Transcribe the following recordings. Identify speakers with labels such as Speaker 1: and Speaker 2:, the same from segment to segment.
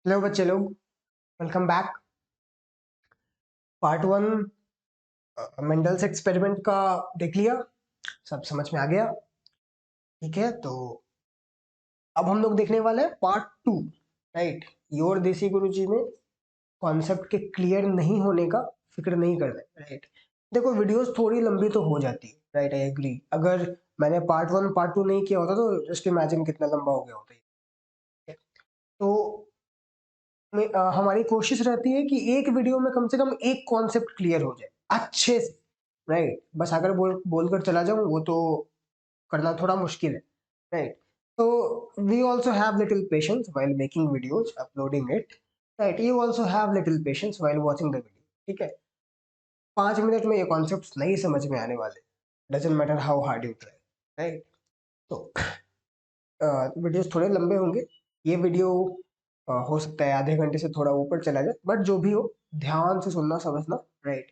Speaker 1: Hello बच्चे लोग, welcome back. Part one Mendel's experiment का देख लिया, सब समझ में आ गया। ठीक है, तो अब हम लोग देखने वाले हैं पार्ट टू। राइट, योर देसी गुरुजी में कॉन्सेप्ट के क्लियर नहीं होने का फिक्र नहीं करना है। राइट, देखो वीडियोस थोड़ी लंबी तो हो जाती है। Right, I agree. अगर मैंने पार्ट वन पार्ट टू नहीं किया होता तो जस्ट इमेजिन कितना लंबा हो गया होता है। तो हमारी कोशिश रहती है कि एक वीडियो में कम से कम एक कॉन्सेप्ट क्लियर हो जाए अच्छे से। राइट, बस अगर बोलकर चला जाऊं वो तो करना थोड़ा मुश्किल है। राइट, तो we also have little patience while making videos uploading it. Right, you also have little patience while watching the video. ठीक है, 5 मिनट में ये कॉन्सेप्ट नहीं समझ में आने वाले, doesn't matter how hard you try. Right, तो वीडियोस थोड़े लंबे होंगे। ये वीडियो हो सकता है आधे घंटे से थोड़ा ऊपर चला जाए, बट जो भी हो ध्यान से सुनना समझना। राइट,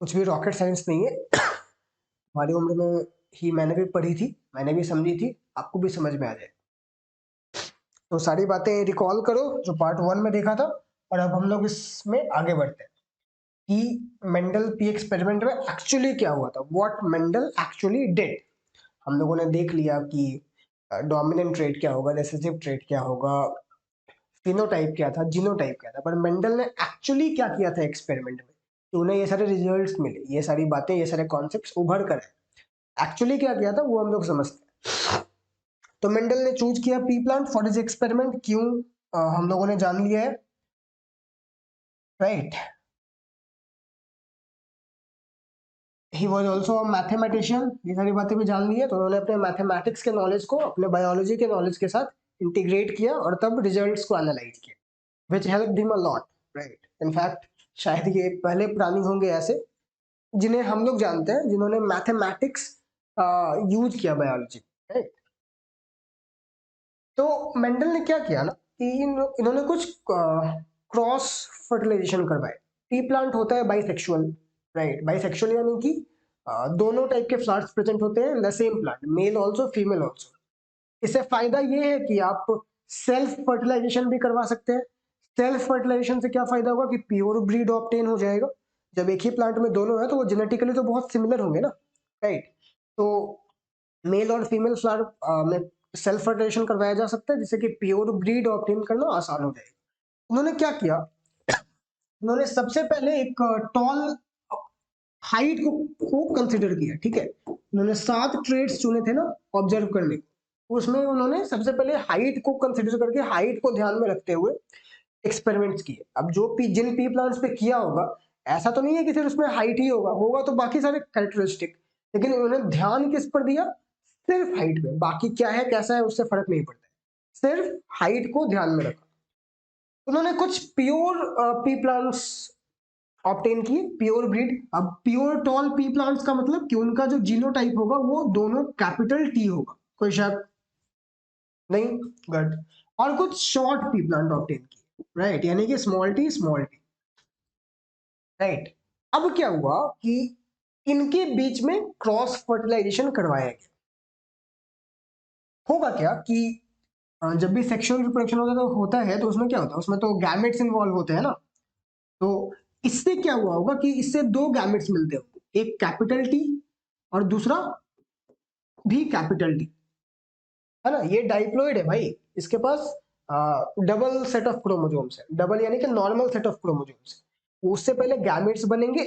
Speaker 1: कुछ भी रॉकेट साइंस नहीं है। हमारी उम्र में ही मैंने भी पढ़ी थी, मैंने भी समझी थी, आपको भी समझ में आ जाए। तो सारी बातें रिकॉल करो जो पार्ट वन में देखा था, और अब हम लोग इसमें आगे बढ़ते हैं कि मेंडल पी एक्सपेरिमेंट में एक्चुअली क्या हुआ था, व्हाट मेंडल एक्चुअली डिड। हम लोगों ने देख लिया कि डोमिनेंट ट्रेट क्या होगा, रिसेसिव ट्रेट क्या होगा, फिनोटाइप क्या था, जीनोटाइप क्या था, पर मेंडल ने एक्चुअली क्या किया था एक्सपेरिमेंट में तो उन्हें ये सारे रिजल्ट्स मिले, ये सारी बातें, ये सारे कॉन्सेप्ट्स उभर कर एक्चुअली क्या किया था वो हम लोग समझते हैं। तो मेंडल ने चूज किया P plant for this experiment. क्यों, हम लोगों ने जान लिया है। Right, he was also mathematician, ये सारी बातें भी जान ली है। तो उन्होंने अपने मैथमेटिक्स के नॉलेज को अपने बायोलॉजी के नॉलेज के साथ इंटीग्रेट किया और तब रिजल्ट्स को एनालाइज किया, which helped him a lot. Right, in fact शायद ये पहले प्राणी होंगे ऐसे जिन्हें हम लोग जानते हैं जिन्होंने मैथमेटिक्स यूज किया बायोलॉजी। राइट, तो मेंडल ने क्या किया ना कि इन्होंने कुछ क्रॉस फर्टिलाइजेशन करवाए। टी प्लांट होता है बाइसेक्सुअल। राइट, बाइसेक्सुअल यानी कि दोनों टाइप के फ्लावर्स प्रेजेंट होते हैं in the same plant, male also female also. इससे फायदा ये है कि आप सेल्फ फर्टिलाइजेशन भी करवा सकते हैं। सेल्फ फर्टिलाइजेशन से क्या फायदा होगा कि प्योर ब्रीड ऑब्टेन हो जाएगा। जब एक ही प्लांट में दोनों है तो वो जेनेटिकली तो बहुत सिमिलर होंगे ना। राइट, तो मेल और फीमेल फ्लावर में सेल्फ फर्टिलाइजेशन करवाया जा सकता है जिससे कि प्योर ब्रीड ऑब्टेन करना आसान हो जाएगा। उन्होंने क्या किया, उन्होंने सबसे पहले एक टॉल हाइट को कंसिडर किया। ठीक है, उन्होंने 7 ट्रेड्स चुने थे ना ऑब्जर्व करने को, उसमें उन्होंने सबसे पहले हाइट को कंसिडर करके हाइट को ध्यान में रखते हुए एक्सपेरिमेंट्स किए। अब जो जिन पी प्लांट्स पे किया होगा ऐसा तो नहीं है कि सिर्फ उसमें हाइट ही होगा, होगा तो बाकी सारे कैरेक्टरिस्टिक, लेकिन उन्होंने ध्यान किस पर दिया, सिर्फ हाइट पे। बाकी क्या है कैसा है उससे फर्क नहीं पड़ता, सिर्फ हाइट को ध्यान में रखा। उन्होंने कुछ प्योर पी प्लांट्स ऑब्टेन किए, प्योर ब्रीड। अब प्योर टॉल पी प्लांट्स का मतलब कि उनका जो जीनोटाइप होगा वो दोनों कैपिटल टी होगा, कोई शक नहीं। गुड। और कुछ शॉर्ट पी प्लांट ऑब्टेन किए। राइट, यानी कि small T small T. Right, अब क्या हुआ कि इनके बीच में क्रॉस फर्टिलाइजेशन करवाया गया। होगा क्या कि जब भी सेक्सुअल रिप्रोडक्शन होता है तो उसमें क्या होता है, उसमें तो गैमेट्स इन्वॉल्व होते हैं ना। तो इससे क्या हुआ होगा कि इससे 2 गैमेट्स मिलते होंगे, एक कैपिटल टी और दूसरा भी कैपिटल टी, है ना। ये डाइप्लॉइड है भाई, इसके पास डबल सेट ऑफ क्रोमोसोम्स है, डबल यानी कि नॉर्मल सेट ऑफ क्रोमोसोम्स। उससे पहले गैमेट्स बनेंगे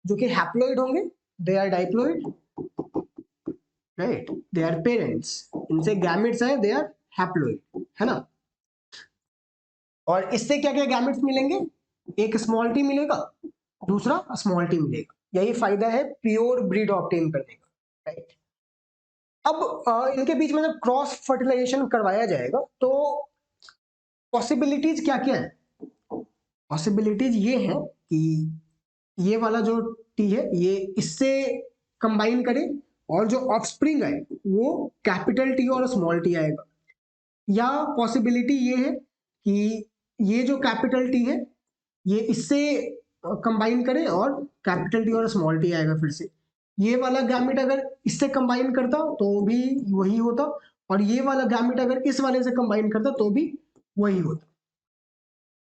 Speaker 1: जो कि हैप्लॉइड होंगे, they are diploid. Right, they are parents, इनसे गैमेट्स है, दे आर हैप्लॉइड, है ना। और इससे क्या क्या गैमेट्स मिलेंगे, एक स्मॉल टी मिलेगा, दूसरा स्मॉल टी मिलेगा। यही फायदा है प्योर ब्रीड ऑब्टेन करने का। राइट, अब इनके बीच में जब क्रॉस फर्टिलाइजेशन करवाया जाएगा तो पॉसिबिलिटीज क्या क्या है। पॉसिबिलिटीज ये है कि ये वाला जो टी है ये इससे कंबाइन करे और जो ऑफस्प्रिंग है वो कैपिटल टी और स्मॉल टी आएगा। या पॉसिबिलिटी ये है कि ये जो कैपिटल टी है ये इससे कंबाइन करे और कैपिटल टी और स्मॉल टी आएगा फिर से। ये वाला गैमेट अगर इससे कंबाइन करता तो भी वही होता, और ये वाला गैमेट अगर इस वाले से कंबाइन करता तो भी वही होता।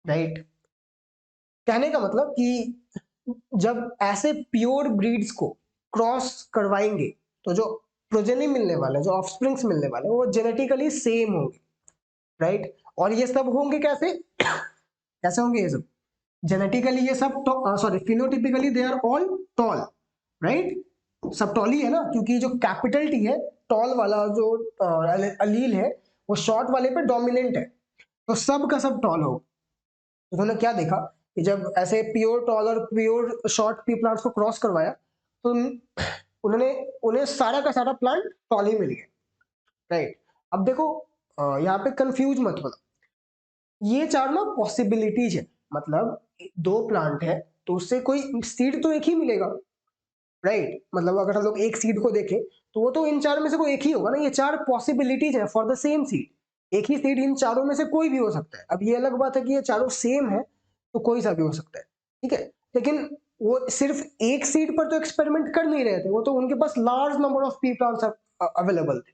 Speaker 1: राइट। कहने का मतलब कि जब ऐसे प्योर ब्रीड्स को क्रॉस करवाएंगे तो जो प्रोजेनी मिलने वाले, जो ऑफस्प्रिंग्स मिलने वाले, वो जेनेटिकली सेम होंगे, राइट। और ये सब होंगे कैसे? कैसे होंगे ये सब? जेनेटिकली ये सब, sorry, phenotypically they are all tall, right. सब टॉल ही है ना, क्योंकि जो कैपिटल टी है, टॉल वाला जो अलील है, वो शॉर्ट वाले पे डोमिनेंट है, तो सब का सब टॉल हो। उन्होंने क्या देखा कि जब ऐसे प्योर टॉल और प्योर शॉर्ट पी प्लांट्स को क्रॉस करवाया तो उन्होंने उन्हें सारा का सारा प्लांट टॉल ही मिल गया, राइट। अब देखो, यहाँ पे कंफ्यूज मत होना, ये चार ना पॉसिबिलिटीज है, मतलब दो प्लांट है तो उससे कोई सीड तो एक ही मिलेगा, राइट। मतलब अगर हम लोग एक सीड को देखें तो वो तो इन चार में से कोई एक ही होगा ना। ये चार पॉसिबिलिटीज है फॉर द सेम सीड, एक ही सीड इन चारों में से कोई भी हो सकता है। अब ये अलग बात है कि ये चारों सेम है तो कोई सा भी हो सकता है, ठीक है। लेकिन वो सिर्फ एक सीड पर तो एक्सपेरिमेंट कर नहीं रहे थे, वो तो उनके पास large number of P plants available थे,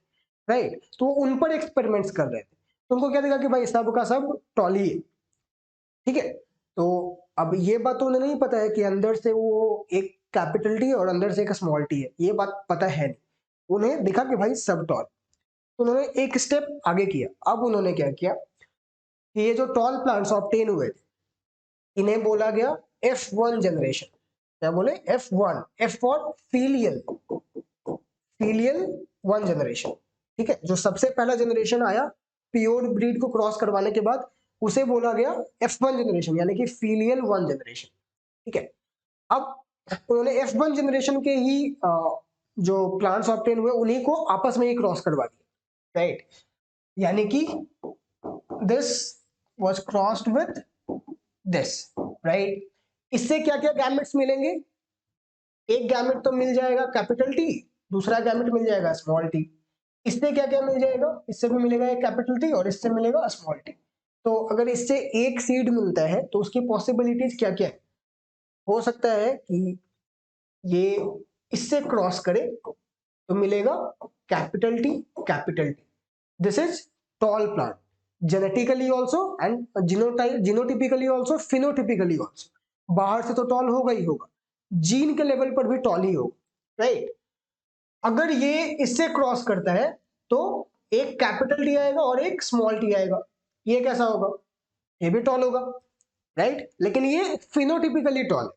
Speaker 1: राइट। तो उन पर एक्सपेरिमेंट्स कर रहे थे, तो उनको क्या देखा कि भाई सब का सब टॉली है, ठीक है। तो अब ये बात तो उन्हें नहीं पता है कि अंदर से वो एक कैपिटल टी और अंदर से एक स्मॉल टी है, ये बात पता है नहीं। उन्हें दिखा कि भाई सब टॉल, तो उन्होंने एक स्टेप आगे किया। अब उन्होंने क्या किया कि ये जो टॉल प्लांट्स ऑब्टेन हुए थे, इन्हें बोला गया F1 जनरेशन। क्या बोले? F1, F for filial, filial one generation, ठीक है। जो सबसे पहला जनरेशन आया प्योर ब्रीड को क्रॉस करवाने के बाद, उसे बोला गया F1 जनरेशन, यानी कि फीलियल वन जनरेशन, ठीक है। अब उन्होंने F1 जनरेशन के ही जो प्लांट्स ऑब्टेन हुए उन्हीं को आपस में ही क्रॉस करवा दिया, राइट। यानी कि this was crossed with this, right. इससे क्या क्या गैमेट्स मिलेंगे? एक गैमेट तो मिल जाएगा कैपिटल टी, दूसरा गैमेट मिल जाएगा स्मॉल टी। इससे क्या क्या मिल जाएगा? इससे भी मिलेगा एक कैपिटल टी और इससे मिलेगा स्मॉल टी। तो अगर इससे एक सीड मिलता है तो उसकी पॉसिबिलिटीज क्या क्या है? हो सकता है कि ये इससे क्रॉस करे तो मिलेगा capital T, capital T. This is tall plant, genetically also and genotypically also, phenotypically also. बाहर से तो टॉल होगा ही होगा, जीन के लेवल पर भी टॉल ही होगा, राइट। अगर ये इससे क्रॉस करता है तो एक कैपिटल टी आएगा और एक स्मॉल टी आएगा, ये कैसा होगा? ये भी टॉल होगा, राइट। लेकिन ये फिनोटिपिकली टॉल है,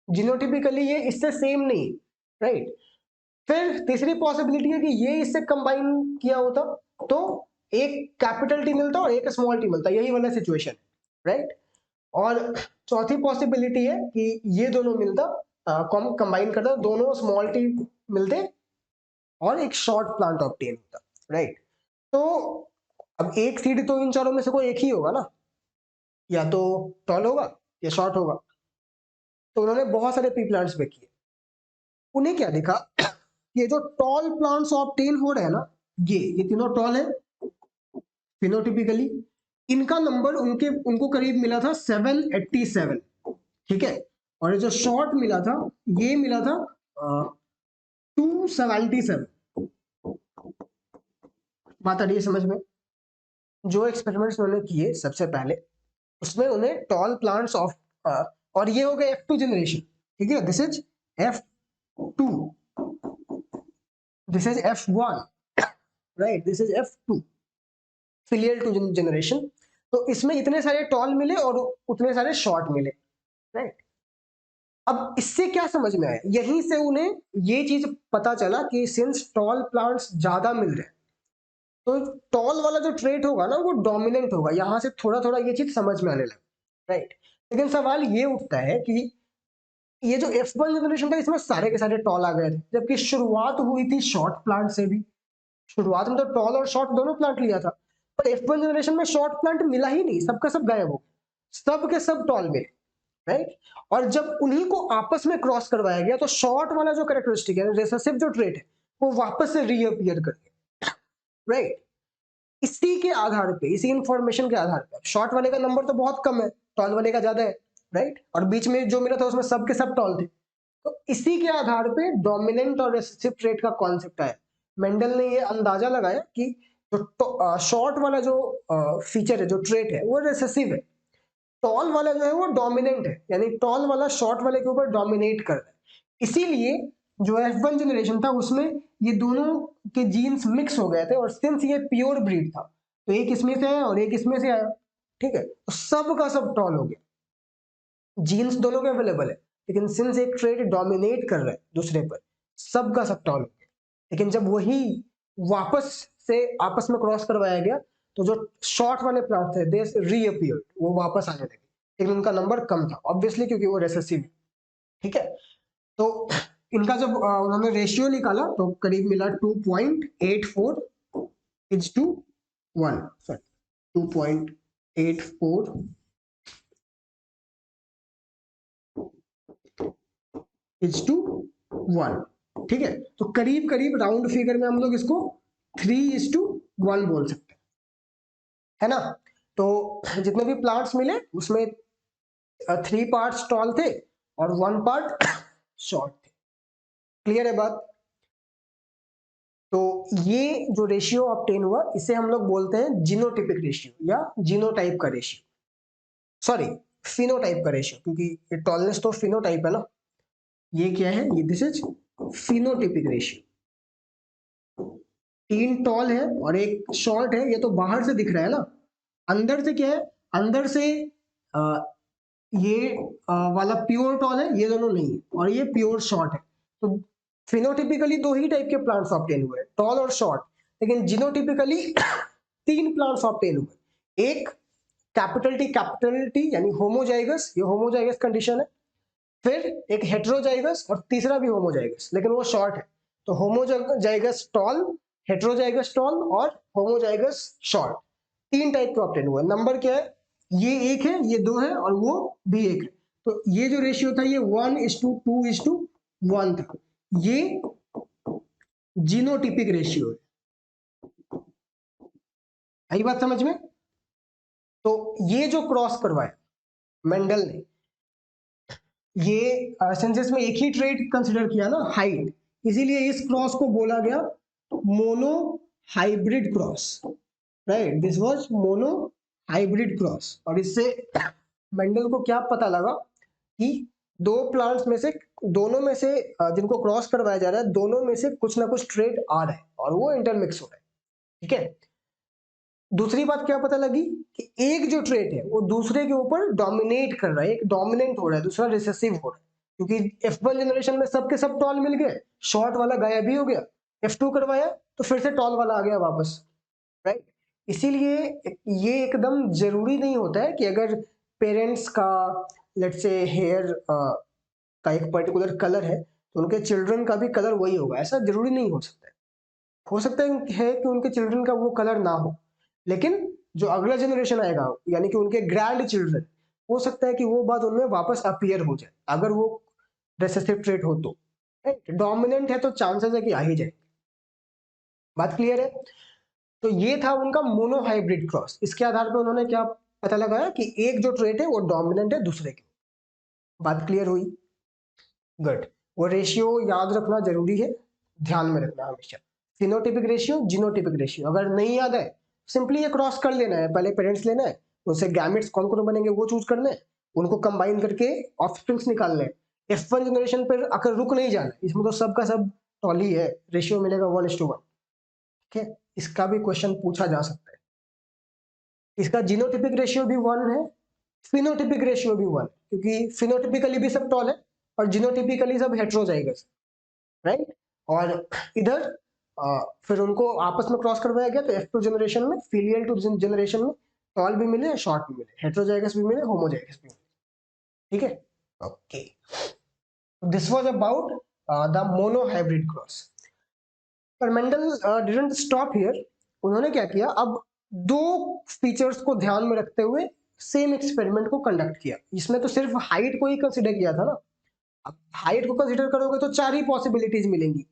Speaker 1: जीनोटिपिकली ये इससे सेम नहीं, राइट। फिर तीसरी पॉसिबिलिटी है कि ये इससे कंबाइन किया होता तो एक कैपिटल टी मिलता और एक स्मॉल टी मिलता, यही वाला सिचुएशन, राइट। और चौथी पॉसिबिलिटी है कि ये दोनों मिलता, कंबाइन करता, दोनों स्मॉल टी मिलते और एक शॉर्ट प्लांट ऑब्टेन होता, राइट। तो अब एक सीड तो इन चारों में से कोई एक ही होगा ना, या तो टॉल होगा या शॉर्ट होगा। तो उन्होंने बहुत सारे पी प्लांट्स पे किए, उन्हें क्या दिखा, ये जो टॉल प्लांट्स ऑब्टेन हो रहे हैं ना, ये तीनों टॉल है फिनोटिपिकली, इनका नंबर उनके उनको करीब मिला था 787, ठीक है। और ये जो शॉर्ट मिला था, ये मिला था 277। बात आ रही है समझ में? जो एक्सपेरिमेंट्स उन्होंने किए सबसे पहले, उसमें उन्हें टॉल प्लांट्स ऑफ, और ये हो गए F2 जनरेशन, ठीक है। This is F2, this is F1, right, this is F2, filial two generation. तो इसमें इतने सारे टॉल मिले और उतने सारे शॉर्ट मिले, राइट। अब इससे क्या समझ में आया? यहीं से उन्हें ये चीज पता चला कि सिंस टॉल प्लांट्स ज्यादा मिल रहे हैं तो टॉल वाला जो ट्रेट होगा ना वो डोमिनेंट होगा। यहां से थोड़ा थोड़ा ये चीज समझ में आने लगा, राइट। लेकिन सवाल ये उठता है कि ये जो F1 जनरेशन था इसमें सारे के सारे टॉल आ गए थे, जबकि शुरुआत हुई थी शॉर्ट प्लांट से भी। शुरुआत में तो टॉल और शॉर्ट दोनों प्लांट लिया था, पर F1 जनरेशन में शॉर्ट प्लांट मिला ही नहीं, सबका सब गायब हो गया, सब के सब टॉल मिले, राइट। और जब उन्हीं को आपस में क्रॉस करवाया गया तो शॉर्ट वाला जो कैरेक्टरिस्टिक है, रिसेसिव जो ट्रेट है, वो वापस से रीअपियर कर गया, राइट। इसी के आधार पे, इसी इंफॉर्मेशन के आधार पे, शॉर्ट वाले का नंबर तो बहुत कम है, टॉल वाले का ज्यादा है, राइट। और बीच में जो मिला था उसमें सब के सब टॉल थे, तो इसी के आधार पे डोमिनेंट और रिसेसिव ट्रेट का कॉन्सेप्ट आया। मेंडल ने ये अंदाजा लगाया कि जो शॉर्ट वाला जो फीचर है, जो ट्रेट है, वो रिसेसिव है, टॉल वाला जो है वो डोमिनेंट है, यानी टॉल वाला शॉर्ट वाले के ऊपर डोमिनेट कर रहा है। इसीलिए जो F1 जनरेशन था उसमें ये दोनों के जीन्स मिक्स हो गए थे, और सिंस ये प्योर ब्रीड था तो एक इसमें से आया और एक इसमें से आया, ठीक है, तो सब का सब टॉल हो गया, जीन्स दोनों के अवेलेबल है, लेकिन सिंस एक ट्रेट डोमिनेट कर रहा है दूसरे पर, सब का सब टॉल हो गया। लेकिन जब वही वापस से आपस में क्रॉस करवाया गया तो जो शॉर्ट वाले प्लांट थे दे रीअपीयर्ड, वो वापस आने लगे, लेकिन उनका नंबर कम था ऑब्वियसली क्योंकि वो रेसेसिव, ठीक है। तो इनका जब उन्होंने रेशियो निकाला तो करीब मिला 2.84 is to 1, sorry 2.84 is to 1, ठीक है। तो करीब करीब राउंड फिगर में हम लोग इसको 3:1 बोल सकते हैं, है ना। तो जितने भी प्लांट्स मिले उसमें 3 पार्ट्स टॉल थे और 1 पार्ट शॉर्ट थे। क्लियर है बात। तो ये जो रेशियो ऑब्टेन हुआ इसे हम लोग बोलते हैं जीनोटिपिक रेशियो या जीनोटाइप का रेशियो, सॉरी फिनोटाइप का रेशियो, क्योंकि ये टॉलनेस तो फिनोटाइप है ना। ये क्या है, ये this is phenotypic ratio. 3 tall है और एक शॉर्ट है, ये तो बाहर से दिख रहा है ना, अंदर से क्या है, अंदर से ये वाला प्योर टॉल है, ये दोनों नहीं है, और ये प्योर शॉर्ट है। तो फिनोटिपिकली 2 ही टाइप के प्लांट्स ऑब्टेन हुए, टॉल और शॉर्ट, लेकिन जीनोटिपिकली 3 प्लांट्स ऑब्टेन हुए। एक कैपिटल टी यानी होमोजाइगस, ये होमोजाइगस कंडीशन है, फिर एक हेट्रोजाइगस और तीसरा भी होमोजाइगस, लेकिन वो शॉर्ट है। तो होमोजाइगस टॉल, हेट्रोजाइगस टॉल और होमोजाइगस शॉर्ट, 3 टाइप के ऑब्टेन हुए। नंबर क्या है, ये एक है, ये 2 है और वो भी एक है। तो ये जो रेशियो था ये 1:2:1 था, ये जीनोटिपिक रेशियो है। आई बात समझ में। तो ये जो क्रॉस करवाया मेंडल ने, ये सेंसस में एक ही ट्रेट कंसिडर किया ना, हाइट, इसीलिए इस क्रॉस को बोला गया mono hybrid cross, right, this was mono hybrid cross. और इससे मेंडल को क्या पता लगा कि 2 प्लांट्स में से, दोनों में से जिनको क्रॉस करवाया जा रहा है, दोनों में से कुछ ना कुछ ट्रेट आ रहा है और वो इंटरमिक्स हो रहा है, ठीक है। दूसरी बात क्या पता लगी कि एक जो ट्रेट है वो दूसरे के ऊपर डोमिनेट कर रहा है, एक डोमिनेंट हो रहा है, दूसरा रिसेसिव हो रहा है, क्योंकि F1 जनरेशन में सबके सब टॉल मिल गए, शॉर्ट वाला गायब ही हो गया, F2 करवाया तो फिर से टॉल वाला आ गया वापस, राइट। इसीलिए ये एकदम जरूरी नहीं होता है कि अगर पेरेंट्स का लेट्स से हेयर का एक पर्टिकुलर कलर है तो उनके चिल्ड्रन का भी कलर वही होगा, ऐसा जरूरी नहीं हो सकता है। हो सकता है कि उनके चिल्ड्रन का वो कलर ना हो, लेकिन जो अगला जनरेशन आएगा यानी कि उनके ग्रैंड चिल्ड्रन, हो सकता है कि वो बात उनमें वापस अपीयर हो जाए अगर वो रिसेसिव ट्रेट हो तो, डोमिनेंट है तो चांसेस है कि आ ही जाए। बात क्लियर है। तो ये था उनका मोनो हाइब्रिड क्रॉस। इसके आधार पर उन्होंने क्या पता लगाया कि एक जो ट्रेट है वो डोमिनेंट है दूसरे के। बात क्लियर हुई, गुड। वो रेशियो याद रखना जरूरी है, ध्यान में रखना हमेशा, फिनोटिपिक रेशियो जीनोटिपिक रेशियो। अगर नहीं याद है सिंपली ये क्रॉस कर लेना है, पहले पेरेंट्स लेना है, उनसे गैमेट्स कौन कौन बनेंगे वो चूज करना है, उनको कंबाइन करके ऑफस्प्रिंग्स निकालने हैं। F1 जनरेशन पर आकर रुक नहीं जाना, इसमें तो सबका सब टॉल ही है, रेशियो मिलेगा 1:1, ठीक है। इसका भी क्वेश्चन पूछा जा सकता है। इसका जीनोटिपिक रेशियो भी 1 है, फिनोटिपिक रेशियो भी 1, क्योंकि फिनोटिपिकली भी सब टॉल है और जीनोटिपिकली सब हेट्रोजाइगस, राइट। और इधर फिर उनको आपस में क्रॉस करवाया गया तो F2 जनरेशन में, फिलियल टू जनरेशन में टॉल भी मिले, शॉर्ट भी मिले, हेट्रोजाइगस भी मिले, होमोजाइगस भी मिले, ठीक है। Okay, this was about the mono hybrid cross. पर मेंडल डिडंट स्टॉप हियर, उन्होंने क्या किया, अब 2 फीचर्स को ध्यान में रखते हुए सेम एक्सपेरिमेंट को कंडक्ट किया। इसमें तो सिर्फ हाइट को ही कंसिडर किया था ना, अब हाइट को कंसिडर करोगे तो 4 ही पॉसिबिलिटीज मिलेंगी,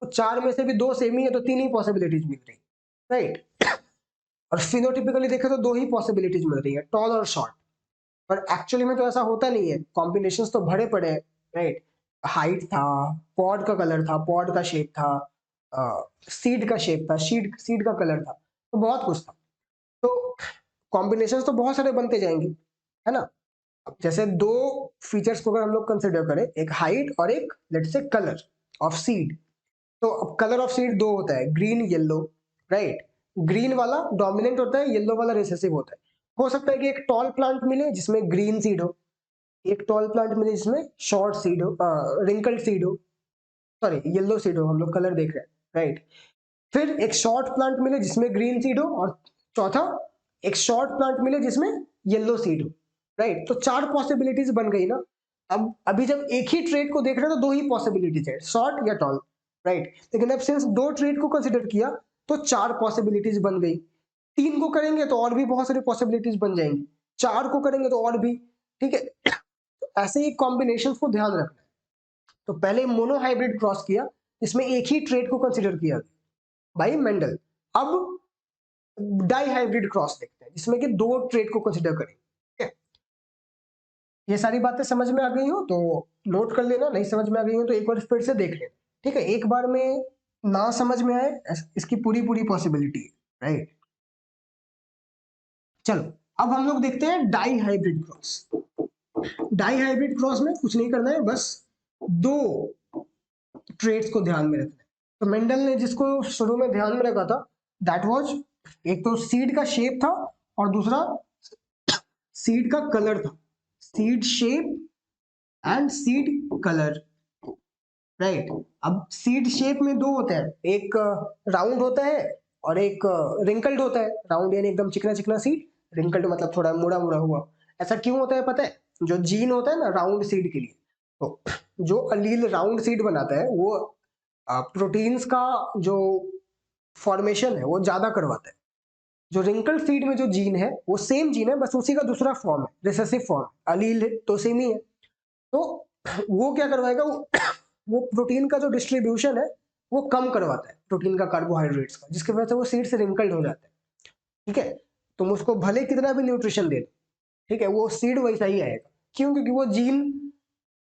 Speaker 1: तो 4 में से भी 2 सेम ही है तो 3 ही पॉसिबिलिटीज मिल रही, राइट। और फिनोटिपिकली देखे तो 2 ही पॉसिबिलिटीज मिल रही है, टॉल और शॉर्ट। पर एक्चुअली में तो ऐसा होता नहीं है, कॉम्बिनेशंस तो भरे पड़े हैं, राइट। हाइट था, पॉड का कलर था, पॉड का शेप था, सीड का शेप था, सीड का कलर था, तो बहुत कुछ था। तो कॉम्बिनेशंस तो बहुत सारे बनते जाएंगे, है ना। अब जैसे दो फीचर्स को अगर हम लोग कंसिडर करें, एक हाइट और एक let's say colour of seed, तो अब कलर ऑफ सीड दो होता है, ग्रीन येलो, राइट। ग्रीन वाला डोमिनेंट होता है, येलो वाला रिसेसिव होता है। हो सकता है कि एक टॉल प्लांट मिले जिसमें ग्रीन सीड हो, एक टॉल प्लांट मिले जिसमें शॉर्ट सीड हो, रिंकल्ड सीड हो, सॉरी येलो सीड हो, हम लोग कलर देख रहे हैं, राइट। फिर एक शॉर्ट प्लांट मिले जिसमें ग्रीन सीड हो, और चौथा एक शॉर्ट प्लांट मिले जिसमें येलो सीड हो, राइट। तो चार पॉसिबिलिटीज बन गई ना। अब अभी जब एक ही ट्रेड को देख रहे हैं तो दो ही पॉसिबिलिटीज है, शॉर्ट या टॉल, राइट। लेकिन अब सिंस दो ट्रेड को कंसिडर किया तो चार पॉसिबिलिटीज बन गई। तीन को करेंगे तो और भी बहुत सारी पॉसिबिलिटीज बन जाएंगी, चार को करेंगे तो और भी, ठीक है। ऐसे ही कॉम्बिनेशन को ध्यान रखना है। तो पहले मोनो हाइब्रिड क्रॉस किया, इसमें एक ही ट्रेड को कंसिडर किया बाई मेंडल। अब डाई हाइब्रिड क्रॉस देखते हैं जिसमें कि दो ट्रेड को कंसिडर करें, ठीक है। ये सारी बातें समझ में आ गई हो तो नोट कर लेना, नहीं समझ में आ गई हो तो एक बार फिर से देख लेना, ठीक है। एक बार में ना समझ में आए, इसकी पूरी पूरी पॉसिबिलिटी है, राइट। चलो अब हम लोग देखते हैं dihybrid cross. Dihybrid cross में कुछ नहीं करना है, बस दो ट्रेड्स को ध्यान में रखना है। तो मेंडल ने जिसको शुरू में ध्यान में रखा था, दैट वाज, एक तो सीड का शेप था और दूसरा सीड का कलर था। Seed shape and seed colour, right. अब सीड शेप में दो होते हैं, एक राउंड होता है और एक रिंकल्ड होता है। राउंड यानी एकदम चिकना चिकना सीड, रिंकल्ड मतलब थोड़ा मुड़ा मुड़ा हुआ। ऐसा क्यों होता है पता है? जो जीन होता है ना राउंड सीड के लिए, तो जो अलील राउंड सीड बनाता है वो प्रोटीन्स का जो फॉर्मेशन है वो ज्यादा करवाता है। जो रिंकल सीड में जो जीन है वो सेम जीन है, बस उसी का दूसरा फॉर्म है, रिसेसिव फॉर्म। अलील तो सेम ही है। तो वो क्या करवाएगा, वो प्रोटीन का जो डिस्ट्रीब्यूशन है वो कम करवाता है, प्रोटीन का, कार्बोहाइड्रेट्स का, जिसकी वजह से वो सीड से रिंकल्ड हो जाता है, ठीक है। तुम उसको भले कितना भी न्यूट्रिशन दे दो, ठीक है, वो सीड वैसा ही आएगा। क्यों? क्योंकि वो जीन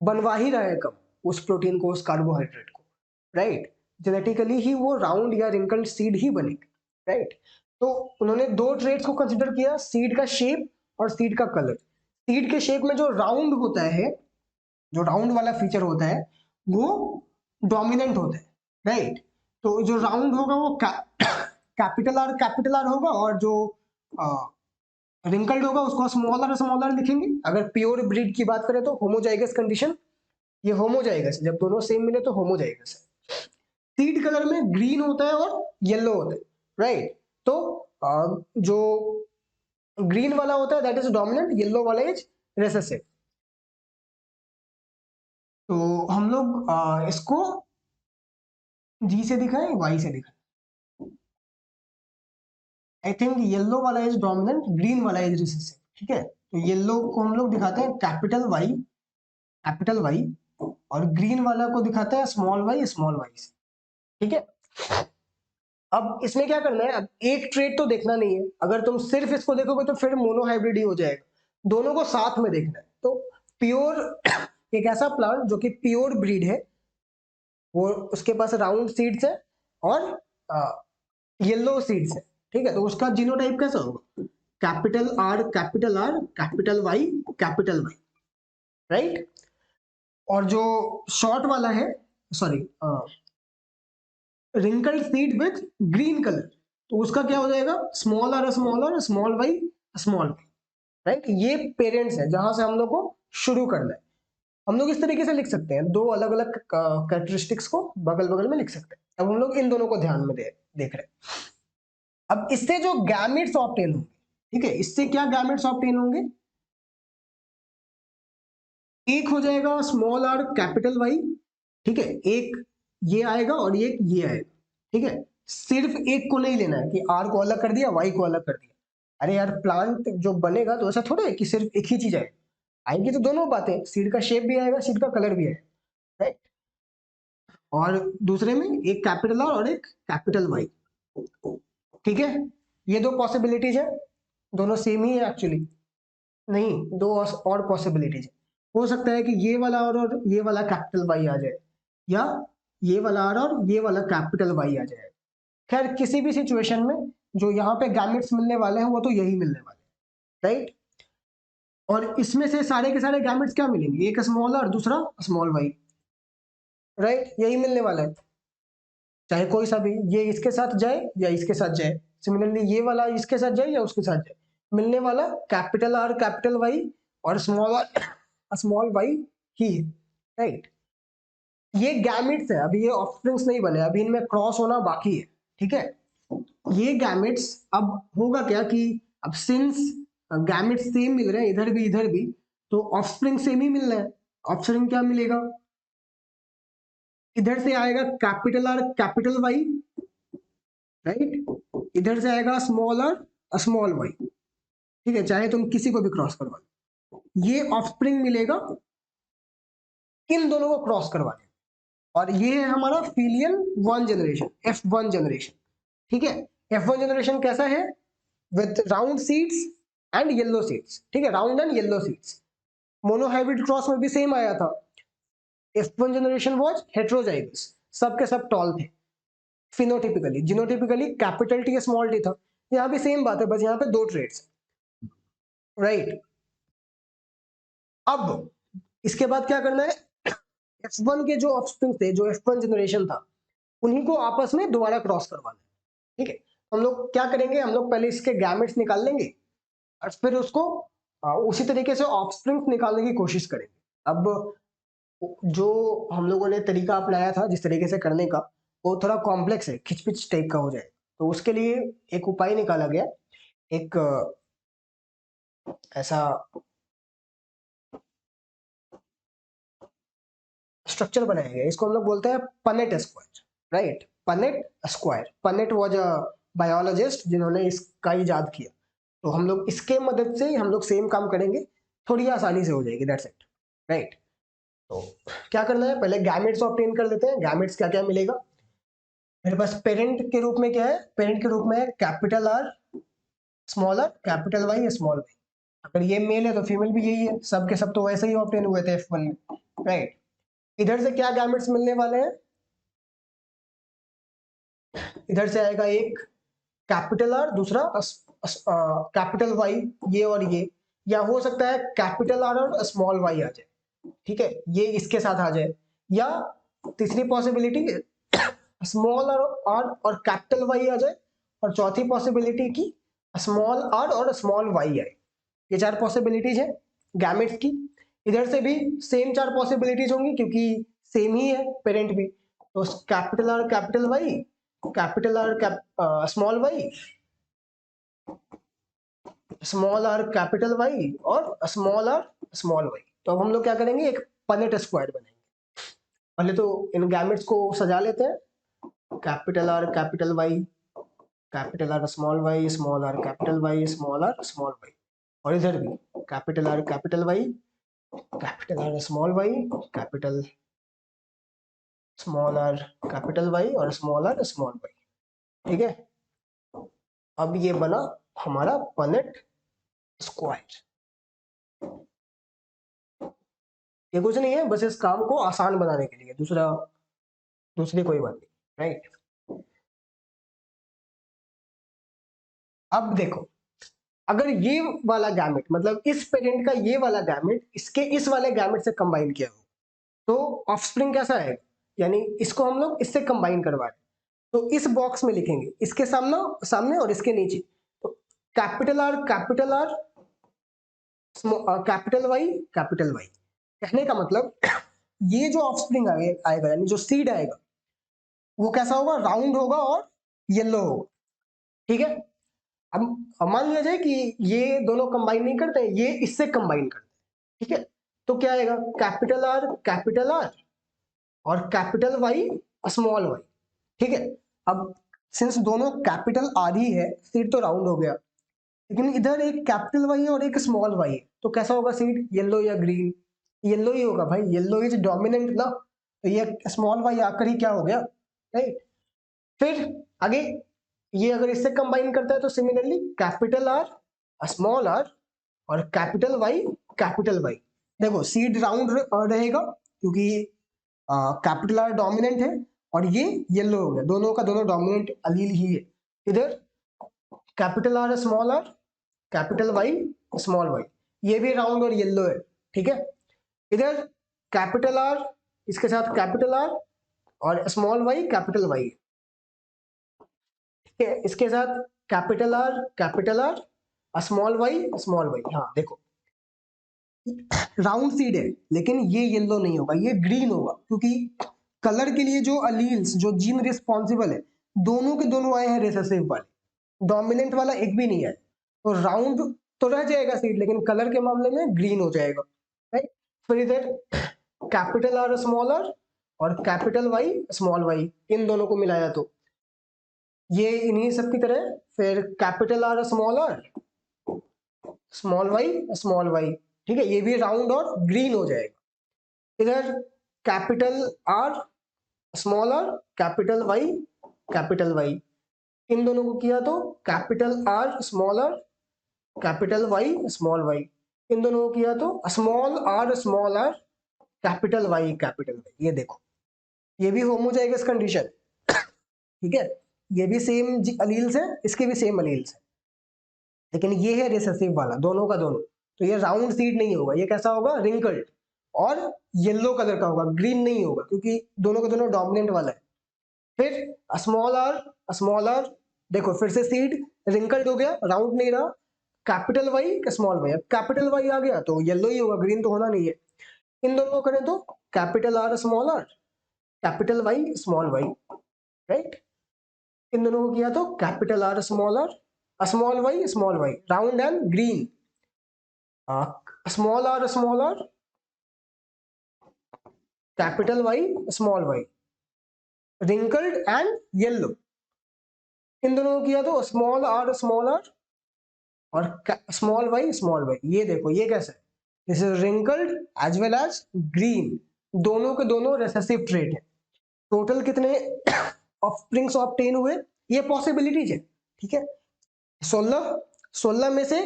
Speaker 1: बनवा ही रहा है कम उस प्रोटीन को, उस कार्बोहाइड्रेट को, राइट। जेनेटिकली ही वो राउंड या रिंकल्ड सीड ही बनेगा, राइट। तो उन्होंने दो ट्रेड्स को कंसिडर किया, सीड का शेप और सीड का कलर। सीड के शेप में जो राउंड होता है, जो राउंड वाला फीचर होता है वो डोमिनेंट होता है, राइट। तो जो राउंड होगा वो कैपिटल आर होगा, और जो रिंकल्ड होगा उसको स्मॉल आर लिखेंगे। अगर प्योर ब्रीड की बात करें तो होमोजाइगस कंडीशन, ये होमोजाइगस, जब दोनों सेम मिले तो होमोजाइगस है। सीड कलर में ग्रीन होता है और येलो होता है, राइट। तो जो ग्रीन वाला होता है दैट इज डोमिनेंट, येलो वाला इज रिसेसिव। तो हम लोग इसको जी से दिखाएं, वाई से दिखाएं। आई थिंक येलो वाला इज डोमिनेंट, ग्रीन वाला इज रिसेसिव, ठीक है। तो येलो को हम लोग दिखाते हैं कैपिटल वाई, और ग्रीन वाला को दिखाते हैं स्मॉल वाई से, ठीक है। अब इसमें क्या करना है, अब एक ट्रेड तो देखना नहीं है। अगर तुम सिर्फ इसको देखोगे तो फिर मोनो हाइब्रिड ही हो जाएगा, दोनों को साथ में देखना है। तो प्योर एक ऐसा प्लांट जो कि प्योर ब्रीड है, वो उसके पास राउंड सीड्स है और येलो सीड्स है, ठीक है। तो उसका जीनोटाइप कैसा होगा, capital Y capital Y, right. और जो शॉर्ट वाला है, sorry, wrinkled seed with green colour, तो उसका क्या हो जाएगा, small Y small Y, right. ये पेरेंट्स है जहां से हम लोग को शुरू करना है। हम लोग इस तरीके से लिख सकते हैं, दो अलग अलग कैरेक्टरिस्टिक्स को बगल बगल में लिख सकते हैं। अब हम लोग इन दोनों को ध्यान में देख रहे हैं। अब इससे जो गैमेट्स ऑब्टेन होंगे, ठीक है, इससे क्या गैमेट्स ऑब्टेन होंगे, एक हो जाएगा स्मॉल आर कैपिटल वाई, ठीक है, एक ये आएगा और एक ये आएगा, ठीक है। सिर्फ एक को नहीं लेना है कि आर को अलग कर दिया, वाई को अलग कर दिया। अरे यार, प्लांट जो बनेगा तो ऐसा थोड़ा है कि सिर्फ एक ही चीज आएगी, आएंगी तो दोनों बातें, सीड का शेप भी आएगा, सीड का कलर भी आएगा, राइट। और दूसरे में एक कैपिटल आर और एक कैपिटल वाई, ठीक है। ये दो पॉसिबिलिटीज है, दोनों सेम ही है एक्चुअली, नहीं, दो और पॉसिबिलिटीज है। हो सकता है कि ये वाला और ये वाला कैपिटल वाई आ जाए, या ये वाला आर और ये वाला कैपिटल वाई आ जाए। खैर किसी भी सिचुएशन में जो यहाँ पे गैमेट्स मिलने वाले हैं वो तो यही मिलने वाले हैं, राइट। और इसमें से सारे के सारे गैमेट्स क्या मिलेंगे, एक स्मॉल और दूसरा स्मॉल वाई, राइट, यही मिलने वाला है, चाहे कोई सा भी, ये इसके साथ जाए या इसके साथ जाए, सिमिलरली ये वाला इसके साथ जाए या उसके साथ जाए, मिलने वाला कैपिटल आर कैपिटल वाई और स्मॉल वाई ही है, राइट। ये गैमेट्स है, अभी ये ऑफस्प्रिंग्स नहीं बने, अभी इनमें क्रॉस होना बाकी है, ठीक है। ये गैमेट्स अब होगा क्या कि अब सिंस गैमेट्स सेम मिल रहे हैं इधर भी, तो ऑफस्प्रिंग सेम ही मिल रहा है। ऑफस्प्रिंग क्या मिलेगा, इधर से आएगा capital R capital Y, right, इधर से आएगा स्मॉल आर स्मॉल वाई, ठीक है, चाहे तुम किसी को भी क्रॉस करवा लो, ये ऑफस्प्रिंग मिलेगा इन दोनों को क्रॉस करवाने। और ये है हमारा filial one generation, F1 generation, ठीक है। F1 जनरेशन कैसा है, with round seeds and yellow seeds, ठीक है, round and yellow seeds. Monohybrid cross में भी सेम आया था, F1 जनरेशन वाज हेटेरोजाइगस, सब के सब टॉल थे phenotypically, genotypically capital T small T था। यहाँ भी सेम बात है, बस यहाँ पे दो ट्रेड्स, राइट। अब इसके बाद क्या करना है, F1 के जो ऑफस्प्रिंग थे, जो F1 जनरेशन था, उन्हीं को आपस में दोबारा क्रॉस करवाना है, ठीक है। हम लोग क्या करेंगे, हम लोग पहले इसके गैमेट्स निकाल लेंगे और फिर उसको उसी तरीके से ऑफस्प्रिंग निकालने की कोशिश करेंगे। अब जो हम लोगों ने तरीका अपनाया था जिस तरीके से करने का, वो थोड़ा कॉम्प्लेक्स है, खिचपिच टाइप का हो जाए, तो उसके लिए एक उपाय निकाला गया, एक ऐसा स्ट्रक्चर बनाया गया, इसको हम लोग बोलते हैं Punnett square, right, Punnett square. Punnett was a biologist जिन्होंने इसका इजाद किया, तो हम लोग इसके मदद से हम लोग सेम काम करेंगे, थोड़ी आसानी से हो जाएगी, दैट्स इट, राइट। तो क्या करना है, पहले गैमेट्स ऑब्टेन कर लेते हैं। गैमेट्स क्या क्या मिलेगा मेरे पास, पेरेंट के रूप में क्या है, पेरेंट के रूप में capital R small R capital Y small Y. अगर ये मेल है तो फीमेल भी यही है, सब के सब तो वैसे ही ऑब्टेन हुए थे F1 में, राइट। इधर से क्या गैमेट्स मिलने वाले हैं, इधर से आएगा एक कैपिटल आर, दूसरा कैपिटल वाई, ये और ये, या हो सकता है कैपिटल आर और स्मॉल वाई आ जाए, ठीक है, ये इसके साथ आ जाए, या तीसरी पॉसिबिलिटी स्मॉल आर और कैपिटल वाई आ जाए, और चौथी पॉसिबिलिटी की स्मॉल आर और स्मॉल वाई आए। ये चार पॉसिबिलिटीज है गैमेट्स की। इधर से भी सेम चार पॉसिबिलिटीज होंगी क्योंकि सेम ही है पेरेंट भी, तो capital R capital Y, capital R small Y, small R capital Y और स्मॉल आर स्मॉल वाई। तो अब हम लोग क्या करेंगे, एक पनेट स्क्वायर बनाएंगे। पहले तो इन गैमेट्स को सजा लेते हैं, capital R capital Y, capital R small R capital Y, small R small Y, और इधर भी capital R capital Y, capital R small Y, capital small R capital Y और स्मॉल आर स्मॉल वाई, ठीक है। अब ये बना हमारा पनेट स्क्वायर। ये कुछ नहीं है, बस इस काम को आसान बनाने के लिए, दूसरी कोई बात नहीं, राइट। अब देखो, अगर ये वाला गैमेट मतलब इस पेरेंट का ये वाला गैमेट इसके इस वाले गैमेट से कंबाइन किया हो तो ऑफस्प्रिंग कैसा आएगा, यानी इसको हम लोग इससे कंबाइन करवा रहे हैं, तो इस बॉक्स में लिखेंगे, इसके सामने सामने और इसके नीचे, तो कैपिटल आर कैपिटल वाई। कहने का मतलब ये जो ऑफस्प्रिंग आएगा यानी जो सीड आएगा वो कैसा होगा, राउंड होगा और येलो होगा, ठीक है। अब मान लिया जाए कि ये दोनों कंबाइन नहीं करते, ये इससे कंबाइन करते हैं, ठीक है। तो क्या आएगा, कैपिटल आर और कैपिटल वाई स्मॉल वाई, ठीक है। अब सिंस दोनों कैपिटल आर ही है, सीड तो राउंड हो गया, लेकिन इधर एक कैपिटल वाई है और एक स्मॉल वाई है, तो कैसा होगा सीड, येलो या ग्रीन, येलो ही होगा भाई, येलो इज डोमिनेंट ना, तो ये स्मॉल वाई आकर ही क्या हो गया, राइट। फिर आगे ये अगर इससे कंबाइन करता है तो similarly capital R small R और कैपिटल वाई। देखो सीड राउंड रहेगा क्योंकि कैपिटल आर डोमिनेंट है और ये येलो हो गया, दोनों का दोनों डोमिनेंट अलील ही है। इधर capital R capital Y small Y, ये भी राउंड और येलो है, ठीक है। इधर कैपिटल आर, इसके साथ कैपिटल आर और स्मॉल वाई कैपिटल वाई, ठीक है। इसके साथ कैपिटल आर स्मॉल वाई। हाँ देखो राउंड सीड है, लेकिन ये येलो नहीं होगा, ये ग्रीन होगा, क्योंकि कलर के लिए जो अलील्स, जो जीन रिस्पॉन्सिबल है, दोनों के दोनों आए हैं रिसेसिव वाले, डोमिनेंट वाला एक भी नहीं है। तो राउंड तो रह जाएगा सीड, लेकिन कलर के मामले में ग्रीन हो जाएगा, राइट। फिर इधर कैपिटल आर स्मॉल आर और कैपिटल वाई स्मॉल वाई, इन दोनों को मिलाया तो ये इन्हीं सब की तरह। फिर कैपिटल आर स्मॉल वाई, ठीक है, ये भी राउंड और ग्रीन हो जाएगा। इधर capital R small R capital Y, इन दोनों को किया तो capital R capital Y small Y, इन दोनों को किया तो स्मॉल आर कैपिटल वाई। ये देखो ये भी होम हो जाएगा इस कंडीशन, ठीक है। ये भी सेम अलील्स है, इसके भी सेम अलील्स है, लेकिन ये है रिसेसिव वाला, दोनों का दोनों। तो ये राउंड सीड नहीं होगा, ये कैसा होगा, रिंकल्ड और येलो कलर का होगा, ग्रीन नहीं होगा, क्योंकि दोनों का दोनों डोमिनेंट वाला है। फिर स्मॉल आर, देखो फिर से सीड रिंकल्ड हो गया, राउंड नहीं रहा। Capital Y small Y, capital Y आ गया तो येलो ही होगा, ग्रीन तो होना नहीं है। इन दोनों को करें तो capital R capital Y small Y, right. इन दोनों को किया तो capital R small Y, round and green. Small R capital Y small Y, wrinkled and yellow. इन दोनों को किया तो स्मॉल आर और स्मॉल वाई। ये देखो ये कैसा है, this is wrinkled as well as green, दोनों के दोनों रेसेसिव ट्रेट है। टोटल कितने ऑफस्प्रिंग्स ऑब्टेन हुए, ये पॉसिबिलिटीज है, ठीक है। 16 में से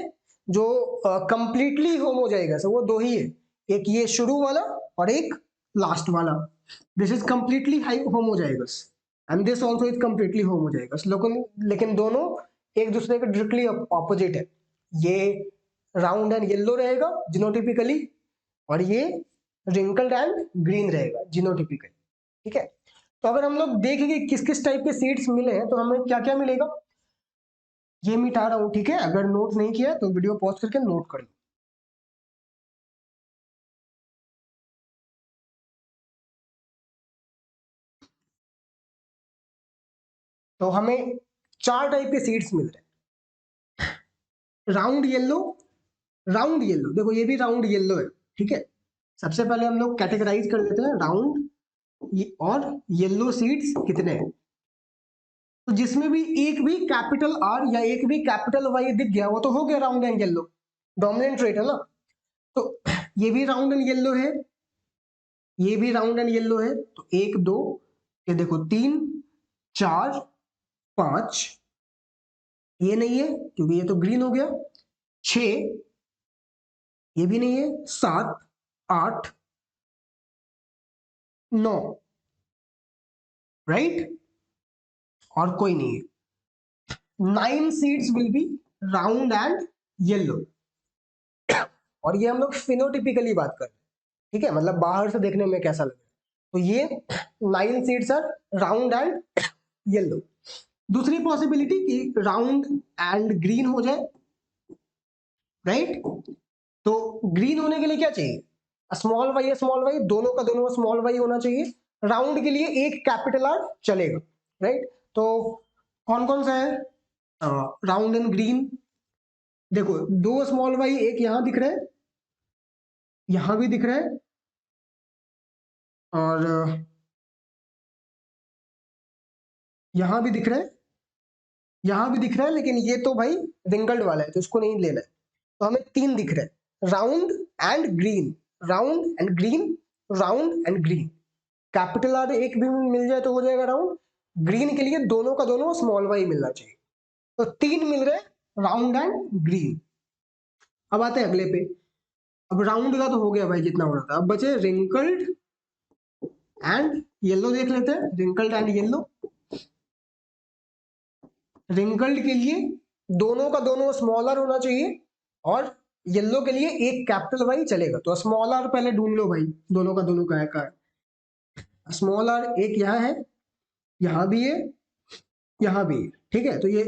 Speaker 1: जो कंप्लीटली होम हो जाएगा सो वो दो ही है, एक ये शुरू वाला और एक लास्ट वाला। दिस इज कंप्लीटली होम हो जाएगा and this also is completely home हो जाएगा, लेकिन दोनों एक दूसरे के डायरेक्टली ऑपोजिट है। ये राउंड एंड येलो रहेगा जिनोटिपिकली, और ये रिंकल्ड एंड ग्रीन रहेगा जिनोटिपिकली, ठीक है। तो अगर हम लोग देखें कि किस किस टाइप के सीड्स मिले हैं तो हमें क्या क्या मिलेगा, ये मिटा रहा हूं, ठीक है। अगर नोट नहीं किया तो वीडियो पॉज करके नोट कर लो। तो हमें 4 टाइप के सीड्स मिल रहे हैं। राउंड येलो, देखो ये भी राउंड येलो है, ठीक है। सबसे पहले हम लोग कैटेगराइज कर लेते हैं राउंड और येलो सीड्स कितने हैं। तो जिसमें भी एक भी कैपिटल आर या एक भी कैपिटल वाई दिख गया वो तो हो गया round and yellow, dominant trait है ना। तो ये भी राउंड एंड येलो है, ये भी राउंड एंड येलो है, तो 1 2, ये देखो 3 4 5, ये नहीं है क्योंकि ये तो ग्रीन हो गया। 6, ये भी नहीं है। 7 8 9, राइट, और कोई नहीं है। 9 seeds will be round and yellow, और ये हम लोग फिनोटिपिकली बात कर रहे हैं, ठीक है, मतलब बाहर से देखने में कैसा लगे। तो ये 9 seeds are round and yellow. दूसरी पॉसिबिलिटी कि राउंड एंड ग्रीन हो जाए, राइट। तो ग्रीन होने के लिए क्या चाहिए, स्मॉल वाई, दोनों का दोनों स्मॉल वाई होना चाहिए। राउंड के लिए एक कैपिटल आर चलेगा, राइट। तो कौन कौन सा है राउंड एंड ग्रीन, देखो 2 स्मॉल वाई, एक यहां दिख रहा है, यहां भी दिख रहा है, और यहां भी दिख रहा है, यहां भी दिख रहा है, लेकिन ये तो भाई रिंकल्ड वाला है तो इसको नहीं लेना है। तो हमें 3 दिख रहा है, round and green, round and green, round and green. Capital R एक भी मिल जाए तो हो जाएगा राउंड, ग्रीन के लिए दोनों का दोनों स्मॉल वाई मिलना चाहिए। तो 3 मिल रहे राउंड एंड ग्रीन। अब आते हैं अगले पे, अब राउंड का तो हो गया भाई जितना होना था, अब बचे रिंकल्ड एंड येलो, देख लेते हैं रिंकल्ड एंड येलो। रिंकल्ड के लिए दोनों का दोनों स्मॉलर होना चाहिए और येलो के लिए एक कैपिटल वाई चलेगा, तो स्मॉल आर पहले ढूंढ लो भाई, दोनों का दोनों का है। स्मॉल आर एक यहाँ है, यहाँ भी है, यहाँ भी है, ठीक है। तो ये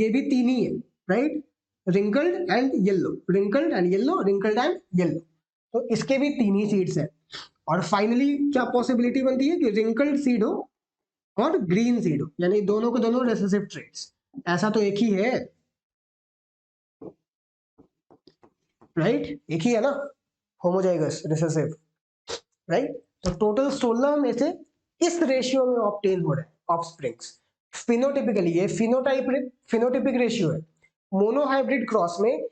Speaker 1: भी तीन ही है, right, wrinkled and yellow, wrinkled and yellow, wrinkled and yellow, तो इसके भी तीन ही सीड्स है। और फाइनली क्या पॉसिबिलिटी बनती है कि रिंकल्ड सीड हो और ग्रीन सीड हो, यानी दोनों के दोनों रिसेसिव ट्रेट्स, ऐसा तो एक ही है, राइट, एक ही है ना, होमोजाइगस रिसेसिव, राइट। तो टोटल 16 में से इस रेशियो में ऑब्टेन हो रहा है ऑफस्प्रिंग्स। फिनोटिपिकली ये फिनोटिपिक रेशियो है। मोनोहाइब्रिड क्रॉस में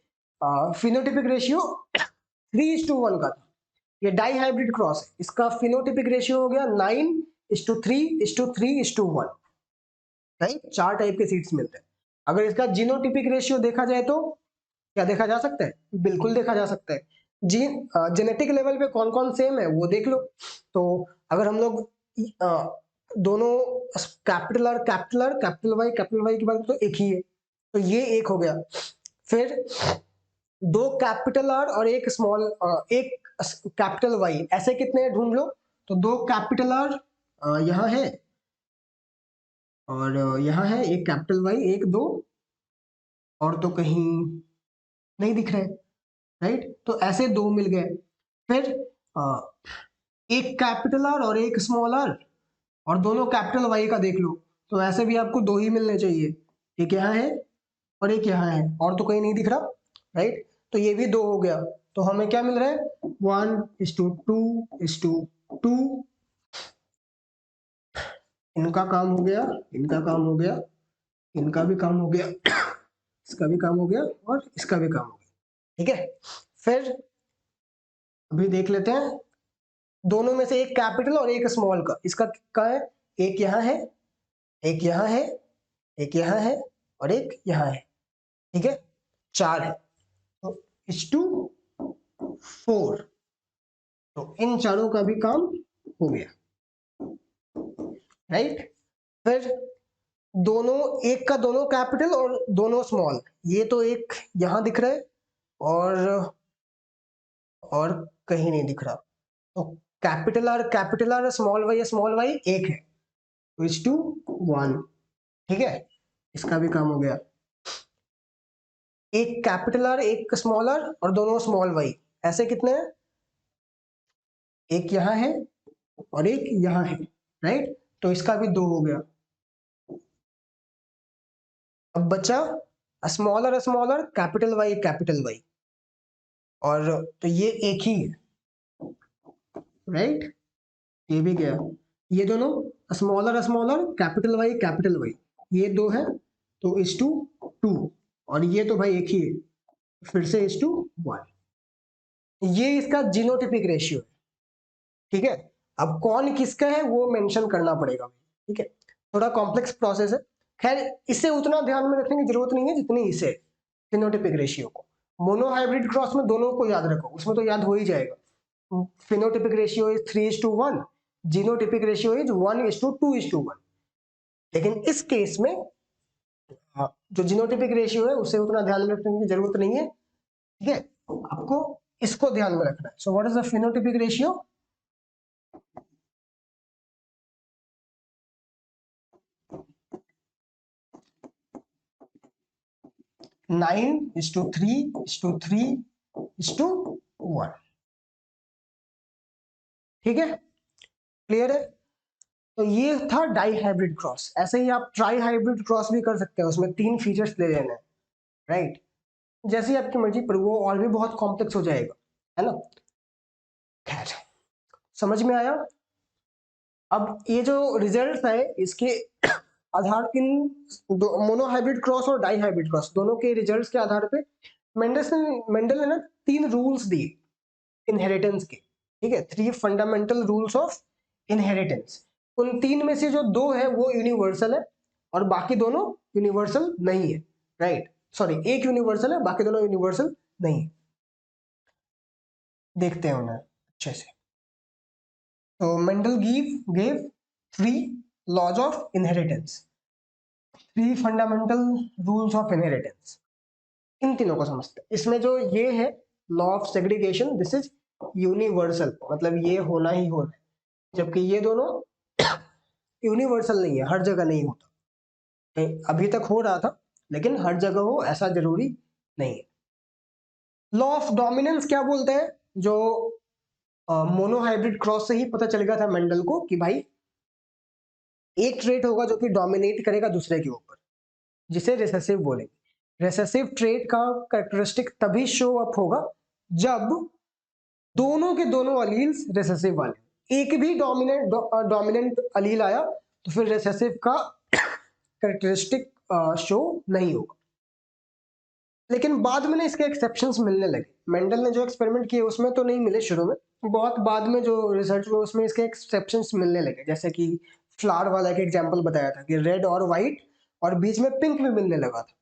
Speaker 1: फिनोटिपिक रेशियो 3:1 का था, ये डाई हाइब्रिड क्रॉस है, इसका फिनोटिपिक रेशियो हो गया 9:3:3:1, राइट, 4 टाइप के सीड्स मिलते हैं। अगर इसका जीनोटिपिक रेशियो देखा जाए तो क्या देखा जा सकता है, बिल्कुल देखा जा सकता है। जीन जेनेटिक लेवल पे कौन कौन सेम है वो देख लो। तो अगर हम लोग दोनों कैपिटल वाई की बात करें तो एक ही है, तो ये एक हो गया। फिर दो कैपिटल आर और एक एक कैपिटल वाई, ऐसे कितने ढूंढ लो। तो दो कैपिटल आर यहाँ है और यहाँ है, एक कैपिटल वाई, एक दो और तो कहीं नहीं दिख रहे, राइट, तो ऐसे दो मिल गए। फिर एक कैपिटल आर और एक स्मॉल आर और दोनों कैपिटल वाई का देख लो, तो ऐसे भी आपको दो ही मिलने चाहिए, एक यहाँ है और एक यहाँ है और तो कहीं नहीं दिख रहा, राइट, तो ये भी दो हो गया। तो हमें क्या मिल रहा है, 1:2:2, इनका काम हो गया, इनका काम हो गया, इनका भी काम हो गया, इसका भी काम हो गया और इसका भी काम हो गया, ठीक है। फिर अभी देख लेते हैं दोनों में से एक कैपिटल और एक स्मॉल का, इसका क्या है, एक यहाँ है, एक यहाँ है, एक यहाँ है और एक यहाँ है, ठीक है, 4 है, तो 4, तो इन चारों का भी काम हो गया, राइट। फिर दोनों, एक का दोनों कैपिटल और दोनों स्मॉल, ये तो एक यहां दिख रहा है और कहीं नहीं दिख रहा, तो कैपिटल आर स्मॉल वाई एक है, तो 1, ठीक है, इसका भी काम हो गया। एक कैपिटल आर एक स्मॉल आर और दोनों स्मॉल वाई, ऐसे कितने हैं, एक यहाँ है और एक यहाँ है, राइट, तो इसका भी दो हो गया। अब बचा स्मॉलर कैपिटल वाई, और तो ये एक ही है, राइट, ये भी गया। ये दोनों स्मॉलर कैपिटल वाई, ये दो है, तो 2, और ये तो भाई एक ही है, फिर से 1, ये इसका जीनोटिपिक रेशियो है, ठीक है। अब कौन किसका है वो मेंशन करना पड़ेगा, ठीक है, थोड़ा कॉम्प्लेक्स प्रोसेस है। खैर इसे उतना ध्यान में रखने की जरूरत नहीं है जितनी इसे, फिनोटिपिक रेशियो को। मोनोहाइब्रिड क्रॉस में दोनों को याद रखो, उसमें तो याद हो ही जाएगा। Phenotypic ratio is 3:1, genotypic ratio is 1:2:1। लेकिन इस केस में जो जीनोटिपिक रेशियो है उसे उतना ध्यान में रखने की जरूरत नहीं है, ठीक है, आपको इसको ध्यान में रखना है। So what is the phenotypic ratio, 9:3:3:1, ठीक है, क्लियर है। तो ये था डाई हाइब्रिड क्रॉस। ऐसे ही आप ट्राई हाइब्रिड क्रॉस भी कर सकते हैं, उसमें 3 फीचर्स ले लेना है, राइट, जैसे ही आपकी मर्जी, पर वो और भी बहुत कॉम्प्लेक्स हो जाएगा, है ना। खैर समझ में आया। अब ये जो रिजल्ट है इसके आधार, इन मोनोहाइब्रिड क्रॉस और डाई हाइब्रिड क्रॉस दोनों के रिजल्ट्स के आधार पे मेंडल ने ना 3 रूल्स दिए इनहेरिटेंस के, ठीक है, 3 फंडामेंटल रूल्स ऑफ इनहेरिटेंस। उन 3 में से जो 2 है वो यूनिवर्सल है और बाकी दोनों यूनिवर्सल नहीं है, राइट, सॉरी, एक यूनिवर्सल है, बाकी दोनों यूनिवर्सल नहीं है। देखते हैं उन्हें अच्छे से। तो Mendel gave 3 laws of inheritance, 3 fundamental rules of inheritance. इन तीनों को समझते हैं। इसमें जो ये है law of segregation, this is universal, मतलब ये होना ही होना है, जबकि ये दोनों यूनिवर्सल नहीं है, हर जगह नहीं होता। अभी तक हो रहा था लेकिन हर जगह हो ऐसा जरूरी नहीं है। लॉ ऑफ डोमिनेंस क्या बोलते हैं, जो मोनोहाइब्रिड क्रॉस से ही पता चल गया था मेंडल को कि भाई एक ट्रेट होगा जो कि डोमिनेट करेगा दूसरे के ऊपर, जिसे रिसेसिव बोलेंगे। रिसेसिव ट्रेट का कैरेक्टरिस्टिक तभी शो अप होगा जब दोनों के दोनों अलील्स रिसेसिव वाले, एक भी डोमिनेंट अलील आया तो फिर रिसेसिव का कैरेक्टरिस्टिक शो नहीं होगा। लेकिन बाद में ना इसके एक्सेप्शंस मिलने लगे। मेंडल ने जो एक्सपेरिमेंट किए उसमें तो नहीं मिले शुरू में, बहुत बाद में जो रिसर्च हुआ उसमें इसके एक्सेप्शंस मिलने लगे, जैसे कि फ्लावर वाला एक एग्जांपल बताया था कि रेड और व्हाइट और बीच में पिंक भी मिलने लगा था,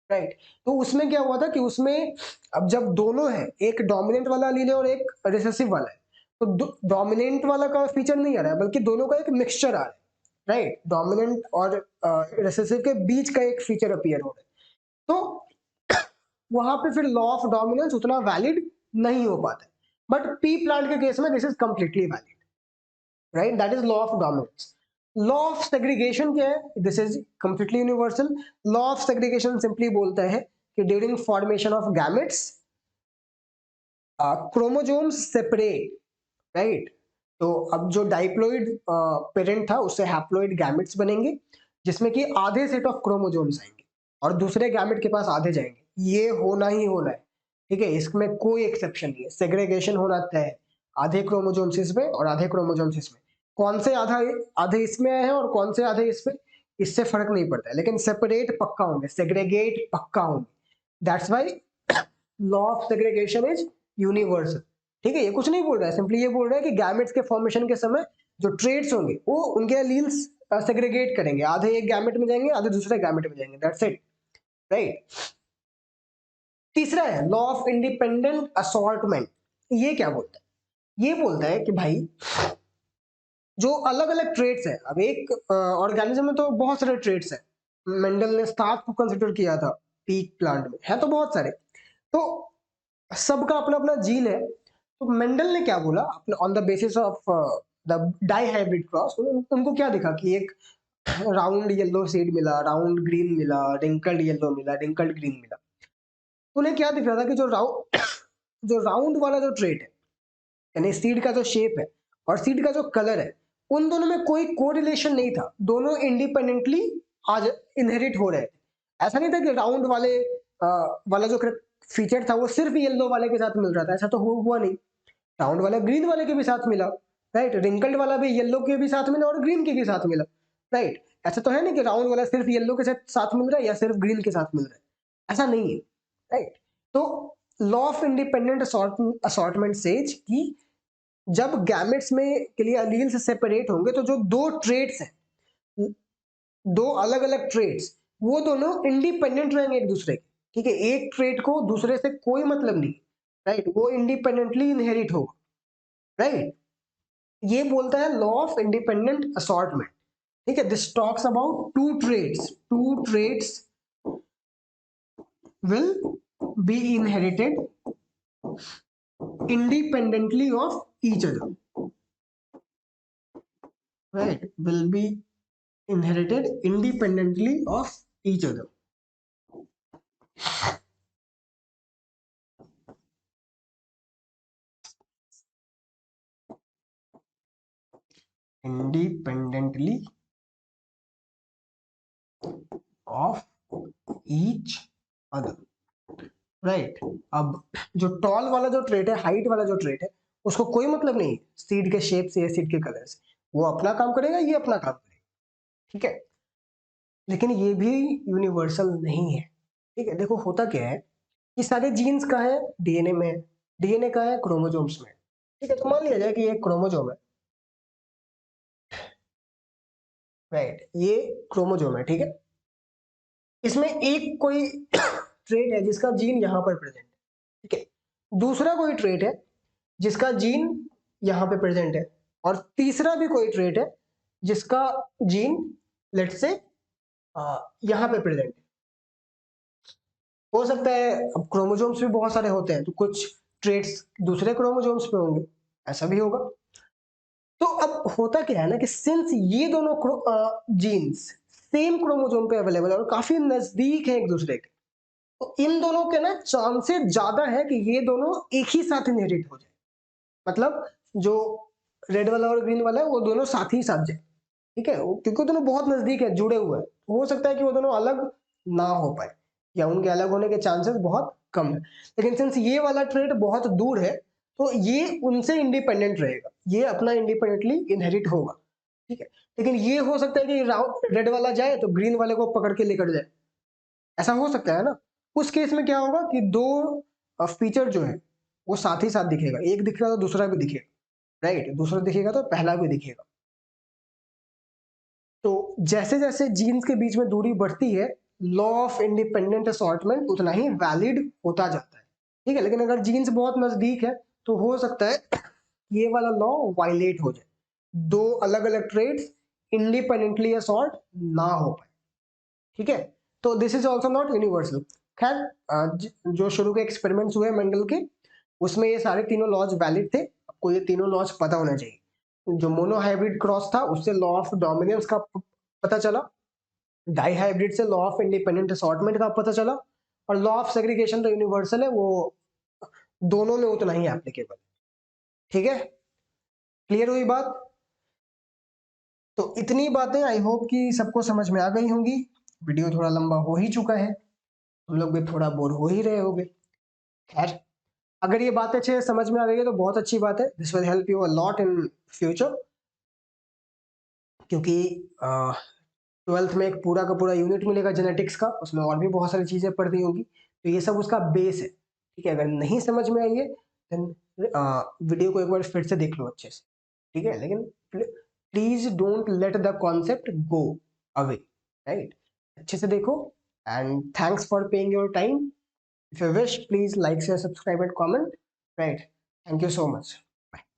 Speaker 1: राइट। तो उसमें क्या हुआ था कि उसमें अब जब दोनों है, एक डोमिनेंट वाला अलील है और एक रिसेसिव वाला है, तो डोमिनेंट वाला का फीचर नहीं आ रहा है बल्कि दोनों का एक मिक्सचर आ रहा है, राइट। डोमिनेंट और रिसेसिव के बीच का एक फीचर अपीयर हो रहा है, तो वहां पे फिर लॉ ऑफ डोमिनेंस उतना वैलिड नहीं हो पाता। बट पी प्लांट के केस में this is completely valid, right. That is law of dominance. Law of segregation क्या है, this is completely universal. Law of segregation simply बोलता है कि during formation of gametes chromosomes separate, right. तो अब जो डाइप्लॉइड पेरेंट था उससे हैप्लॉइड गैमेट्स बनेंगे, जिसमें कि आधे सेट ऑफ क्रोमोसोम्स आएंगे और दूसरे गैमेट के पास आधे जाएंगे। ये होना ही होना है, ठीक है, इसमें कोई एक्सेप्शन नहीं है। सेग्रीगेशन होना तय है, आधे क्रोमोसोम्स इसमें और आधे क्रोमोसोम्स इसमें। कौन से आधे इसमें आए हैं और कौन से आधे इसमें, इससे फर्क नहीं पड़ता है, लेकिन सेपरेट पक्का होंगे, सेग्रीगेट पक्का होंगे। That's why law of segregation is universal, ठीक है। ये कुछ नहीं बोल रहा है, सिंपली ये बोल रहा है कि गैमेट्स के फॉर्मेशन के समय जो ट्रेड्स होंगे वो उनके एलील्स सेग्रीगेट करेंगे, आधे एक गैमेट में जाएंगे आधे दूसरे गैमेट में जाएंगे, दैट्स इट, राइट। तीसरा है लॉ ऑफ इंडिपेंडेंट असॉर्टमेंट। ये क्या बोलता है, ये बोलता है कि भाई जो अलग अलग ट्रेड्स है, अब एक ऑर्गेनिज्म में तो बहुत सारे ट्रेड्स है, मेंडल ने 7 को कंसिडर किया था पीक प्लांट में, है तो बहुत सारे, तो सबका अपना अपना जीन है। तो मेंडल ने क्या बोला, अपने on the basis of the dihybrid cross, उनको क्या दिखा कि एक राउंड येलो सीड मिला, राउंड ग्रीन मिला, रिंकल्ड येलो मिला, रिंकल्ड ग्रीन मिला। उन्हें क्या दिख रहा था कि जो राउंड जो राउंड वाला जो ट्रेट है, यानी सीड का जो शेप है और सीड का जो कलर है, उन दोनों में कोई कोरिलेशन नहीं था, दोनों इंडिपेंडेंटली आज इनहेरिट हो रहे थे। ऐसा नहीं था कि राउंड वाले वाला जो फीचर था वो सिर्फ येलो वाले के साथ मिल रहा था, ऐसा तो हुआ नहीं। राउंड वाला ग्रीन वाले के भी साथ मिला, राइट। रिंकल्ड वाला भी येलो के भी साथ मिला और ग्रीन के भी साथ मिला, राइट। ऐसा तो है नहीं कि राउंड वाला सिर्फ येलो के साथ मिल रहा है या सिर्फ ग्रीन के साथ मिल रहा है, ऐसा नहीं है, राइट। तो law of independent assortment says कि जब गैमेट्स में के लिए अलील से सेपरेट होंगे तो जो दो ट्रेड्स हैं, दो अलग अलग ट्रेड्स, वो दोनों इंडिपेंडेंट रहेंगे एक दूसरे के, ठीक है। एक ट्रेड को दूसरे से कोई मतलब नहीं, राइट, वो इंडिपेंडेंटली इनहेरिट होगा, राइट। ये बोलता है लॉ ऑफ इंडिपेंडेंट असॉर्टमेंट, ठीक है। This talks about two traits will be inherited independently of each other, right, will be inherited independently of each other. Independently of each other, right. अब जो toll वाला जो trait है, height वाला जो trait है, उसको कोई मतलब नहीं सीड के शेप से या सीड के कलर से, वो अपना काम करेगा, ये अपना काम करेगा, ठीक है। लेकिन ये भी यूनिवर्सल नहीं है, ठीक है। देखो होता क्या है, ये सारे जीन्स का है डीएनए में, डीएनए का है क्रोमोसोम्स में, ठीक है। तो मान लिया जाए कि ये क्रोमोसोम है, राइट, ये क्रोमोसोम है, ठीक है। इसमें एक कोई ट्रेट है जिसका जीन यहां पर प्रेजेंट है, ठीक है। दूसरा कोई ट्रेट है जिसका जीन यहां पे प्रेजेंट है, और तीसरा भी कोई ट्रेट है जिसका जीन लेट्स से यहां पे प्रेजेंट है। हो सकता है अब क्रोमोसोम्स भी बहुत सारे होते हैं तो कुछ ट्रेट्स दूसरे क्रोमोसोम्स पे होंगे, ऐसा भी होगा। तो अब होता क्या है ना कि सिंस ये दोनों जीन्स सेम क्रोमोसोम पे अवेलेबल है और काफी नजदीक है एक दूसरे के, तो इन दोनों के ना चांसेस ज्यादा है कि ये दोनों एक ही साथ इनहेरिट हो जाए। मतलब जो रेड वाला और ग्रीन वाला है वो दोनों साथ ही साथ जाए, ठीक है, क्योंकि वो दोनों बहुत नजदीक है, जुड़े हुए हैं, तो हो सकता है कि वो दोनों अलग ना हो पाए या उनके अलग होने के चांसेस बहुत कम है। लेकिन सिंस ये वाला ट्रेड बहुत दूर है तो ये उनसे इंडिपेंडेंट रहेगा, ये अपना इंडिपेंडेंटली इनहेरिट होगा, ठीक है। लेकिन ये हो सकता है कि रेड वाला जाए तो ग्रीन वाले को पकड़ के लेकर जाए, ऐसा हो सकता है ना। उस केस में क्या होगा कि दो फीचर जो है वो साथ ही साथ दिखेगा, एक दिखेगा तो दूसरा भी दिखेगा, राइट, दूसरा दिखेगा तो पहला भी दिखेगा। तो जैसे जैसे जीन्स के बीच में दूरी बढ़ती है लॉ ऑफ इंडिपेंडेंट असॉर्टमेंट उतना ही वैलिड होता जाता है, ठीक है। लेकिन अगर जीन्स बहुत नजदीक है तो हो सकता है ये वाला लॉ वायलेट हो जाए, दो अलग अलग ट्रेड्स इंडिपेंडेंटली असॉर्ट ना हो पाए, ठीक है। तो this is also not universal. खैर जो शुरू के एक्सपेरिमेंट्स हुए मेंडल के उसमें ये सारे तीनों लॉज वैलिड थे, आपको ये तीनों लॉज पता होना चाहिए। जो मोनोहाइब्रिड क्रॉस था उससे लॉ ऑफ डोमिनेंस का पता चला, डाई हाइब्रिड से लॉ ऑफ इंडिपेंडेंट असॉर्टमेंट का पता चला, और लॉ ऑफ सेग्रीगेशन तो यूनिवर्सल है, वो दोनों में उतना ही एप्लीकेबल, ठीक है। क्लियर हुई बात? तो इतनी बातें आई होप कि सबको समझ में आ गई होंगी। वीडियो थोड़ा लंबा हो ही चुका है, तुम लोग भी थोड़ा बोर हो ही रहे होगे। खैर, अगर ये बात अच्छे से समझ में आ गई है तो बहुत अच्छी बात है, this will help you a lot in future, क्योंकि ट्वेल्थ में एक पूरा का पूरा यूनिट मिलेगा जेनेटिक्स का, उसमें और भी बहुत सारी चीजें पढ़नी होगी, तो ये सब उसका बेस है, ठीक है। अगर नहीं समझ में आई है देन वीडियो को एक बार फिर से देख लो अच्छे से, ठीक है। लेकिन please don't let the concept go away, right, अच्छे से देखो। And thanks for paying your time. If you wish please like share subscribe and comment, right. Thank you so much.